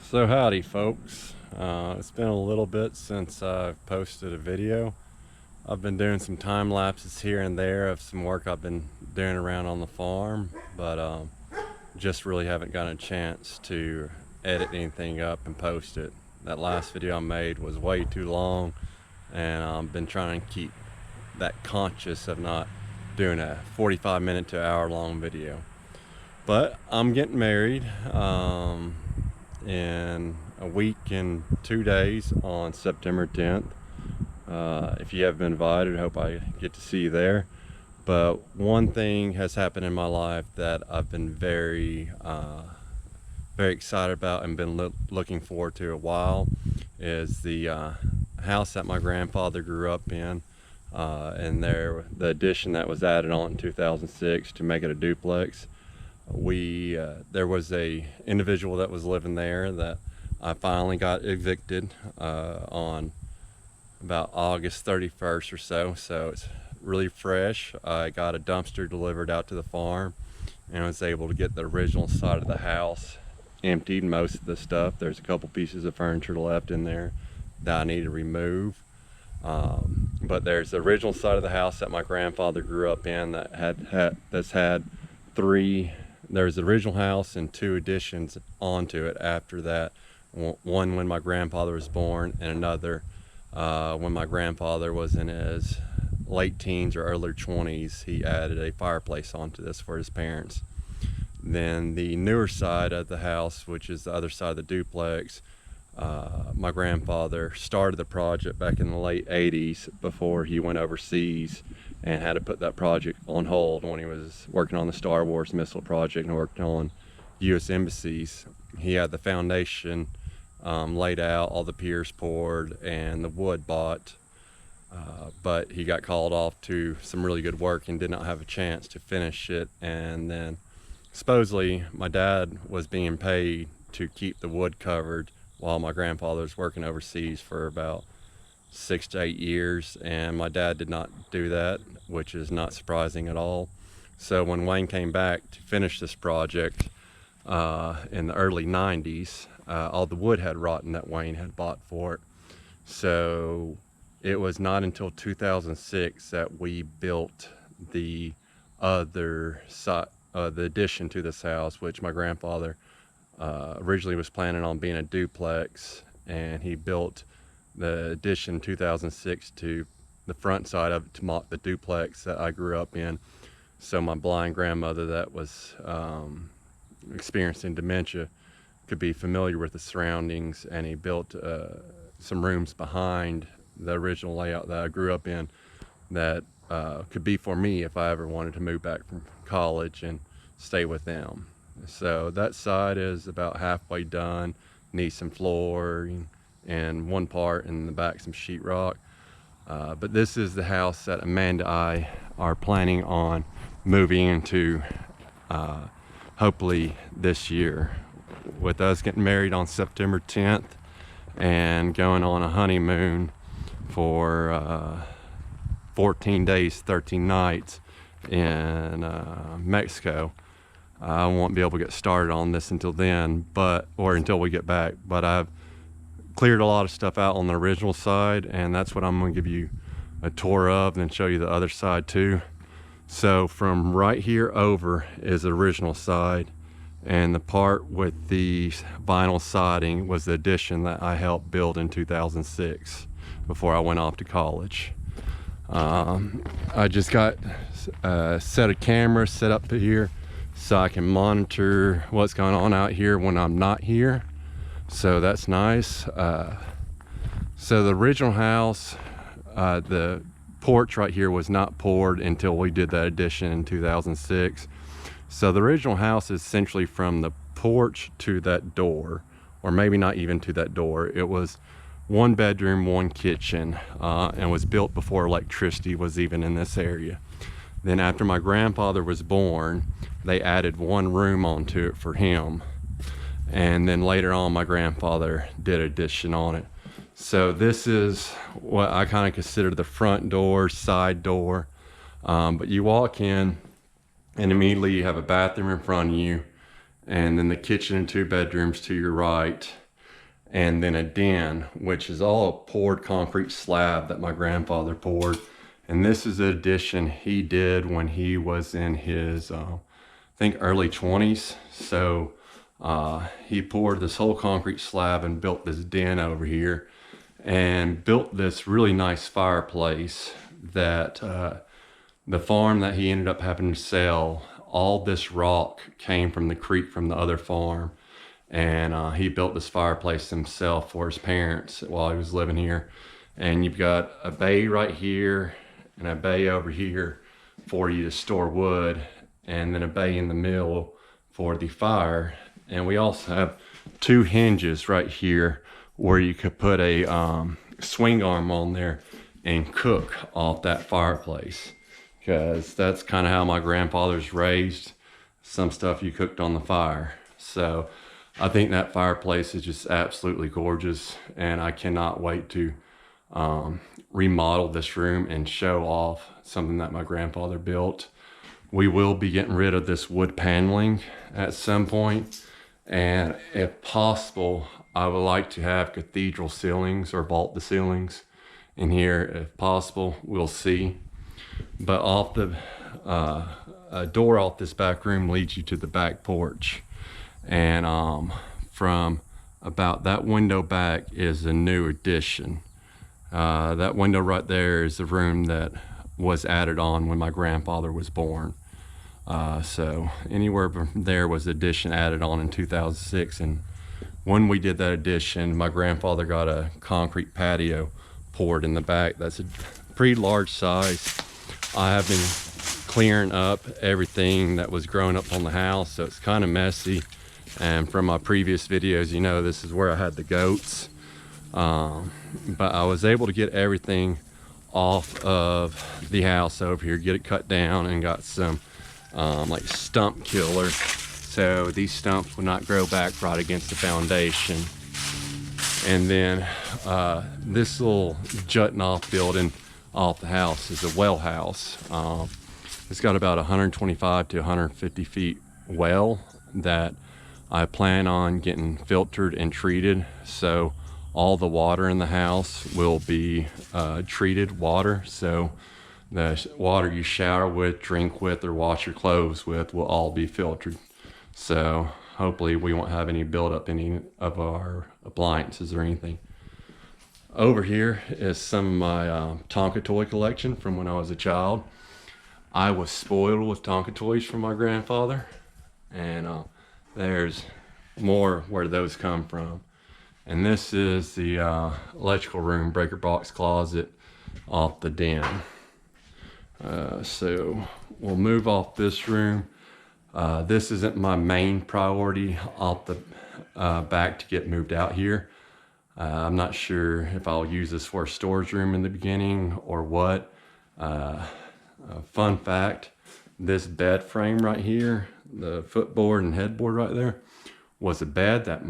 So howdy folks, it's been a little bit since I've posted a video. I've been doing some time lapses here and there of some work I've been doing around on the farm, but just really haven't gotten a chance to edit anything up and post it. That last video I made was way too long, and I've been trying to keep that conscious of not doing a 45-minute to hour long video. But I'm getting married in a week and 2 days on September 10th. If you have been invited, I hope I get to see you there. But one thing has happened in my life that I've been very excited about and been looking forward to a while is the house that my grandfather grew up in, and the addition that was added on in 2006 to make it a duplex. There was a individual that was living there that I finally got evicted on about August 31st or so it's really fresh. I got a dumpster delivered out to the farm and was able to get the original side of the house emptied. Most of the stuff, there's a couple pieces of furniture left in there that I need to remove, but there's the original side of the house that my grandfather grew up in that's had three. There's the original house and two additions onto it after that. One when my grandfather was born, and another when my grandfather was in his late teens or early 20s. He added a fireplace onto this for his parents. Then the newer side of the house, which is the other side of the duplex, my grandfather started the project back in the late 80s before he went overseas and had to put that project on hold when he was working on the Star Wars missile project and worked on U.S. embassies. He had the foundation laid out, all the piers poured, and the wood bought, but he got called off to some really good work and did not have a chance to finish it. And then supposedly my dad was being paid to keep the wood covered while my grandfather was working overseas for about 6 to 8 years, and my dad did not do that, which is not surprising at all. So when Wayne came back to finish this project in the early 90s, all the wood had rotten that Wayne had bought for it. So it was not until 2006 that we built the other side, the addition to this house, which my grandfather originally was planning on being a duplex, and he built the addition 2006 to the front side of it to mock the duplex that I grew up in. So my blind grandmother that was experiencing dementia could be familiar with the surroundings, and he built some rooms behind the original layout that I grew up in that could be for me if I ever wanted to move back from college and stay with them. So that side is about halfway done, needs some flooring and one part in the back some sheetrock. But this is the house that Amanda and I are planning on moving into hopefully this year, with us getting married on September 10th and going on a honeymoon for 14 days, 13 nights in Mexico. I won't be able to get started on this until then, or until we get back. But I've cleared a lot of stuff out on the original side, and that's what I'm going to give you a tour of, and then show you the other side too. So from right here over is the original side, and the part with the vinyl siding was the addition that I helped build in 2006 before I went off to college. I just got a set of cameras set up here so I can monitor what's going on out here when I'm not here. So that's nice. So the original house, the porch right here was not poured until we did that addition in 2006. So the original house is essentially from the porch to that door, or maybe not even to that door. It was one bedroom, one kitchen, and was built before electricity was even in this area. Then after my grandfather was born, they added one room onto it for him. And then later on, my grandfather did addition on it. So this is what I kind of consider the front door, side door. But you walk in and immediately you have a bathroom in front of you, and then the kitchen and two bedrooms to your right. and then a den, which is all a poured concrete slab that my grandfather poured. And this is an addition he did when he was in his, I think, early 20s. So he poured this whole concrete slab and built this den over here, and built this really nice fireplace that the farm that he ended up having to sell, all this rock came from the creek from the other farm. And he built this fireplace himself for his parents while he was living here. And you've got a bay right here and a bay over here for you to store wood, and then a bay in the middle for the fire. And we also have 2 hinges right here where you could put a swing arm on there and cook off that fireplace, because that's kind of how my grandfather's raised. Some stuff you cooked on the fire. So I think that fireplace is just absolutely gorgeous, and I cannot wait to remodel this room and show off something that my grandfather built. We will be getting rid of this wood paneling at some point, and if possible, I would like to have cathedral ceilings or vault the ceilings in here if possible. We'll see. But off the a door off this back room leads you to the back porch, and from about that window back is a new addition. That window right there is the room that was added on when my grandfather was born. So anywhere from there was addition added on in 2006. And when we did that addition, my grandfather got a concrete patio poured in the back. That's a pretty large size. I have been clearing up everything that was growing up on the house, so it's kind of messy. And from my previous videos, you know, this is where I had the goats. But I was able to get everything off of the house over here, get it cut down, and got some like stump killer, so these stumps would not grow back right against the foundation. And then this little jutting off building off the house is a well house. It's got about 125 to 150 feet well that I plan on getting filtered and treated, so all the water in the house will be treated water. So the water you shower with, drink with, or wash your clothes with will all be filtered. So hopefully we won't have any buildup in any of our appliances or anything. Over here is some of my Tonka toy collection from when I was a child. I was spoiled with Tonka toys from my grandfather, and there's more where those come from. And this is the electrical room, breaker box closet off the den. So we'll move off this room. This isn't my main priority off the back to get moved out here. I'm not sure if I'll use this for a storage room in the beginning or what. Fun fact, this bed frame right here, the footboard and headboard right there, was a bed that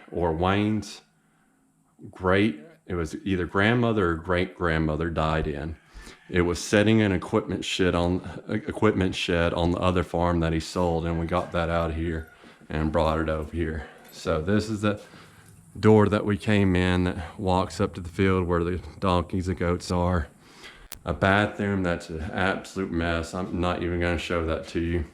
Wayne's it was either grandmother or great grandmother died in. It was setting an equipment shed on the other farm that he sold, and we got that out of here and brought it over here. So this is the door that we came in that walks up to the field where the donkeys and goats are. A bathroom that's an absolute mess. I'm not even going to show that to you.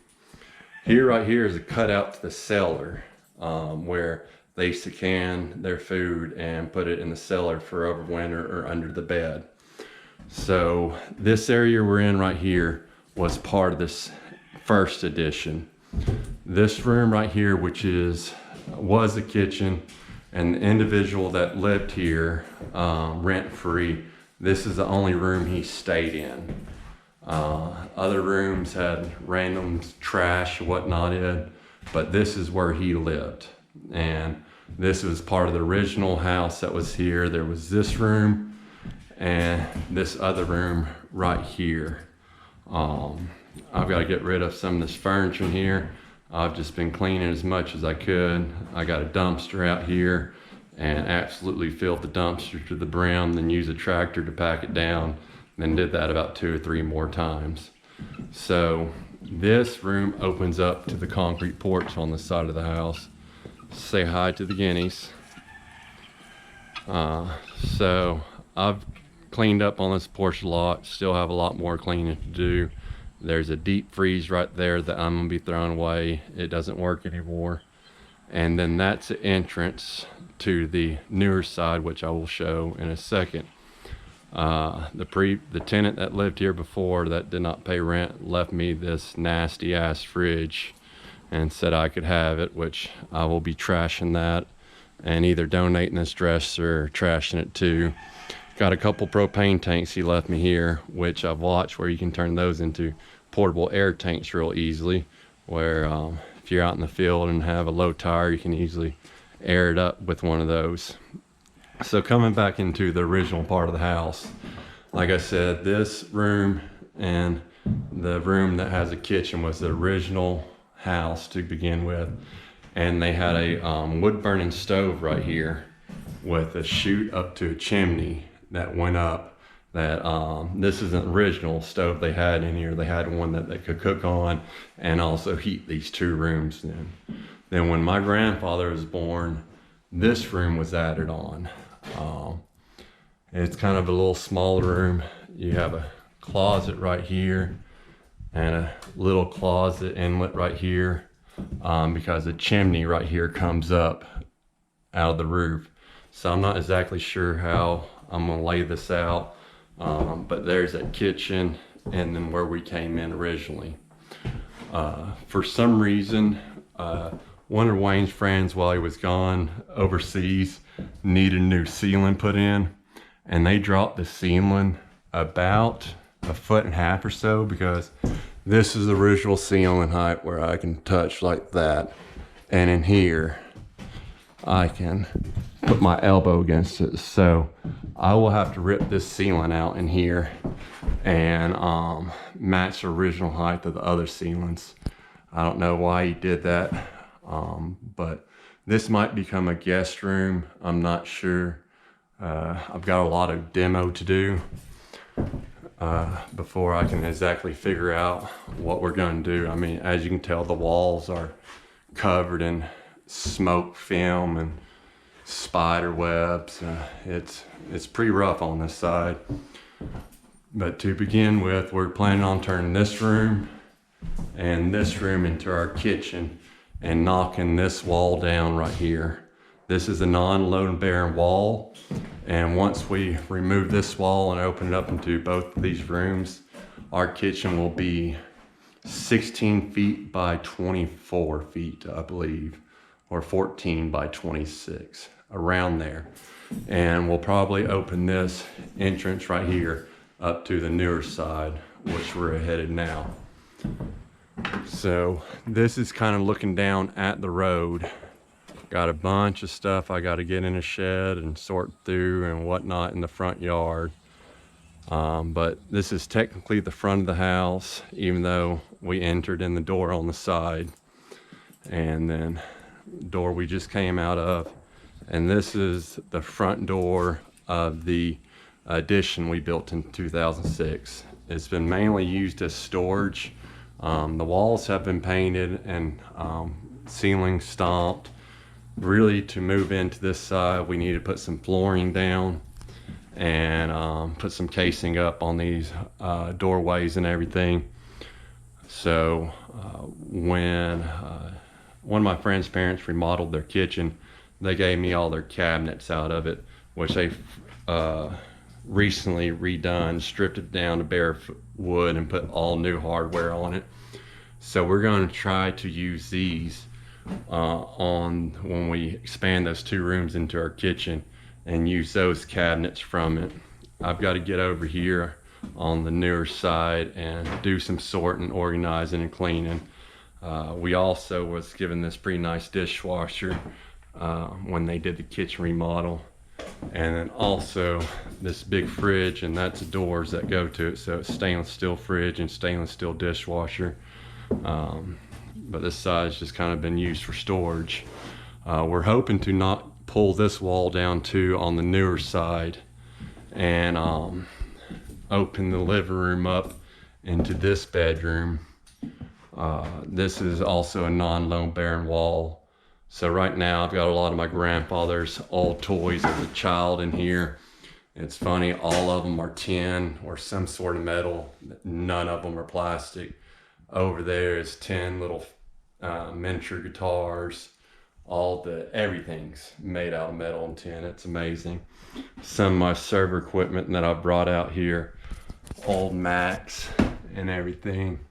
Right here is a cutout to the cellar, where they used to can their food and put it in the cellar for overwinter or under the bed. So this area we're in right here was part of this first addition. This room right here, which was the kitchen, and the individual that lived here rent-free, this is the only room he stayed in. Other rooms had random trash and whatnot in, but this is where he lived. And this was part of the original house that was here. There was this room and this other room right here. I've got to get rid of some of this furniture in here. I've just been cleaning as much as I could. I got a dumpster out here and absolutely filled the dumpster to the brim, then used a tractor to pack it down, then did that about 2 or 3 more times. So this room opens up to the concrete porch on the side of the house. Say hi to the guineas. So I've cleaned up on this porch a lot, still have a lot more cleaning to do. There's a deep freeze right there that I'm gonna be throwing away. It doesn't work anymore. And then that's the entrance to the newer side, which I will show in a second. The tenant that lived here before that did not pay rent left me this nasty ass fridge and said I could have it, which I will be trashing that and either donating this dresser or trashing it too. Got a couple propane tanks he left me here, which I've watched where you can turn those into portable air tanks real easily, where if you're out in the field and have a low tire, you can easily air it up with one of those. So coming back into the original part of the house, like I said, this room and the room that has a kitchen was the original house to begin with. And they had a wood burning stove right here with a chute up to a chimney that went up. That this is an original stove they had in here. They had one that they could cook on and also heat these two rooms in. Then when my grandfather was born, this room was added on. It's kind of a little smaller room. You have a closet right here and a little closet inlet right here, because the chimney right here comes up out of the roof. So I'm not exactly sure how I'm gonna lay this out, but there's that kitchen and then where we came in originally. For some reason, one of Wayne's friends while he was gone overseas needed a new ceiling put in, and they dropped the ceiling about 1.5 feet or so, because this is the original ceiling height where I can touch like that, and in here I can put my elbow against it. So I will have to rip this ceiling out in here and match the original height of the other ceilings. I don't know why he did that, but this might become a guest room. I'm not sure. I've got a lot of demo to do before I can exactly figure out what we're going to do. I mean, as you can tell, the walls are covered in smoke film and spider webs. It's pretty rough on this side. But to begin with, we're planning on turning this room and this room into our kitchen and knocking this wall down right here. This is a non-load bearing wall, and once we remove this wall and open it up into both of these rooms, our kitchen will be 16 feet by 24 feet, I believe, or 14 by 26, around there. And we'll probably open this entrance right here up to the newer side, which we're headed now. So this is kind of looking down at the road. Got a bunch of stuff I got to get in a shed and sort through and whatnot in the front yard. But this is technically the front of the house, even though we entered in the door on the side, and then door we just came out of. And this is the front door of the addition we built in 2006. It's been mainly used as storage. The walls have been painted and ceiling stomped. Really, to move into this side, we need to put some flooring down and put some casing up on these doorways and everything. So when one of my friend's parents remodeled their kitchen, they gave me all their cabinets out of it, which they recently redone, stripped it down to bare wood and put all new hardware on it. So we're going to try to use these on when we expand those two rooms into our kitchen and use those cabinets from it. I've got to get over here on the newer side and do some sorting, organizing, and cleaning. We also was given this pretty nice dishwasher when they did the kitchen remodel, and then also this big fridge, and that's the doors that go to it. So it's stainless steel fridge and stainless steel dishwasher. But this side's just kind of been used for storage. We're hoping to not pull this wall down too on the newer side and open the living room up into this bedroom. This is also a non-load bearing wall, So right now I've got a lot of my grandfather's old toys as a child in here. It's funny, all of them are tin or some sort of metal. None of them are plastic. Over there is 10 little miniature guitars. Everything's made out of metal and tin. It's amazing. Some of my server equipment that I brought out here, old Macs and everything.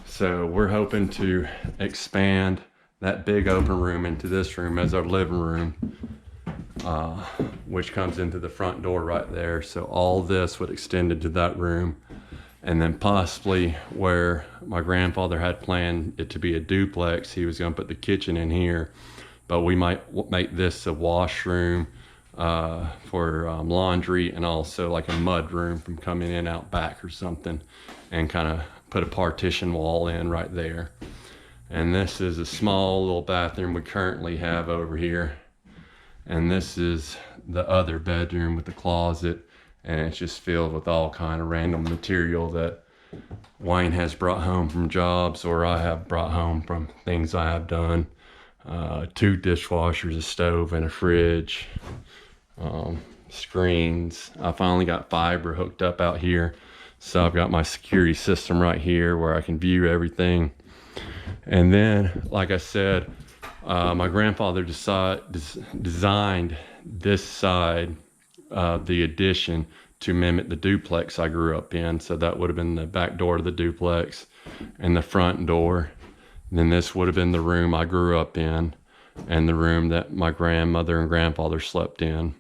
So we're hoping to expand that big open room into this room as our living room, which comes into the front door right there. So all this would extend into that room. And then possibly where my grandfather had planned it to be a duplex, he was going to put the kitchen in here. But we might make this a washroom for laundry, and also like a mud room from coming in out back or something, and kind of put a partition wall in right there. And this is a small little bathroom we currently have over here. And this is the other bedroom with the closet, and it's just filled with all kind of random material that Wayne has brought home from jobs, or I have brought home from things I have done. 2 dishwashers, a stove, and a fridge. Screens. I finally got fiber hooked up out here, so I've got my security system right here where I can view everything. And then, like I said, my grandfather designed this side of the addition to mimic the duplex I grew up in. So that would have been the back door to the duplex and the front door. And then this would have been the room I grew up in, and the room that my grandmother and grandfather slept in,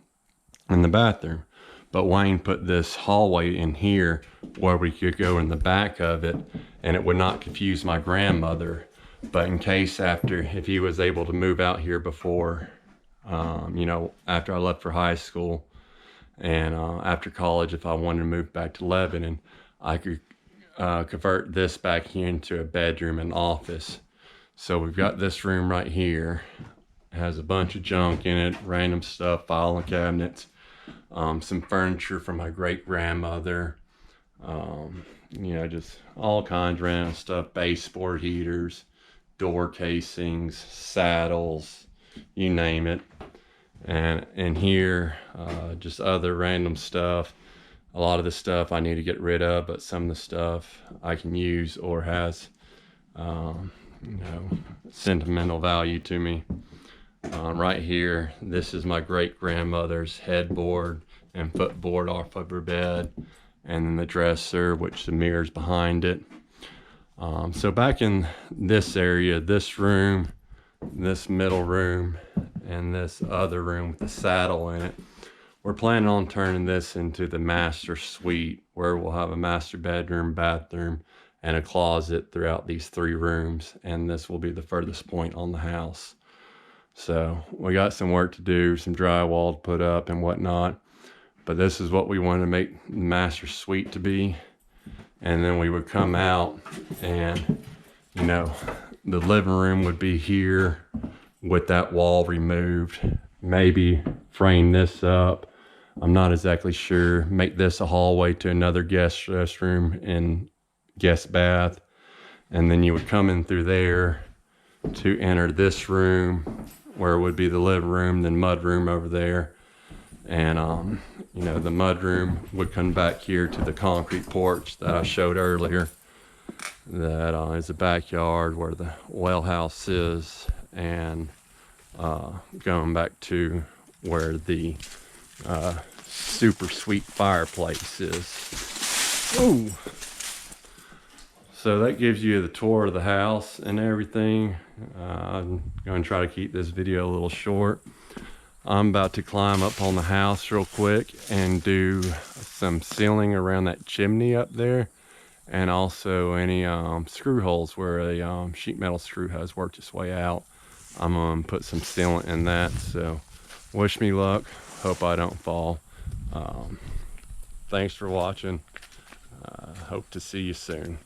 and the bathroom. But Wayne put this hallway in here where we could go in the back of it, and it would not confuse my grandmother. But in case if he was able to move out here before, after I left for high school, and after college, if I wanted to move back to Lebanon, I could convert this back here into a bedroom and office. So we've got this room right here. It has a bunch of junk in it, random stuff, filing cabinets, some furniture from my great grandmother, just all kinds of random stuff, baseboard heaters, door casings, saddles, you name it. And in here, just other random stuff. A lot of the stuff I need to get rid of, but some of the stuff I can use or has, sentimental value to me. Right here, this is my great grandmother's headboard and footboard off of her bed, and then the dresser, which the mirror's behind it. So back in this area, this room, this middle room, and this other room with the saddle in it, we're planning on turning this into the master suite, where we'll have a master bedroom, bathroom, and a closet throughout these 3 rooms. And this will be the furthest point on the house. So we got some work to do, some drywall to put up and whatnot. But this is what we want to make the master suite to be. And then we would come out and, the living room would be here with that wall removed. Maybe frame this up. I'm not exactly sure. Make this a hallway to another guest restroom and guest bath. And then you would come in through there to enter this room, where it would be the living room, then mud room over there. And, the mud room would come back here to the concrete porch that I showed earlier. That is the backyard where the well house is, and going back to where the super sweet fireplace is. Ooh. So that gives you the tour of the house and everything. I'm going to try to keep this video a little short. I'm about to climb up on the house real quick and do some sealing around that chimney up there, and also any screw holes where a sheet metal screw has worked its way out. I'm going to put some sealant in that. So wish me luck. Hope I don't fall. Thanks for watching. Hope to see you soon.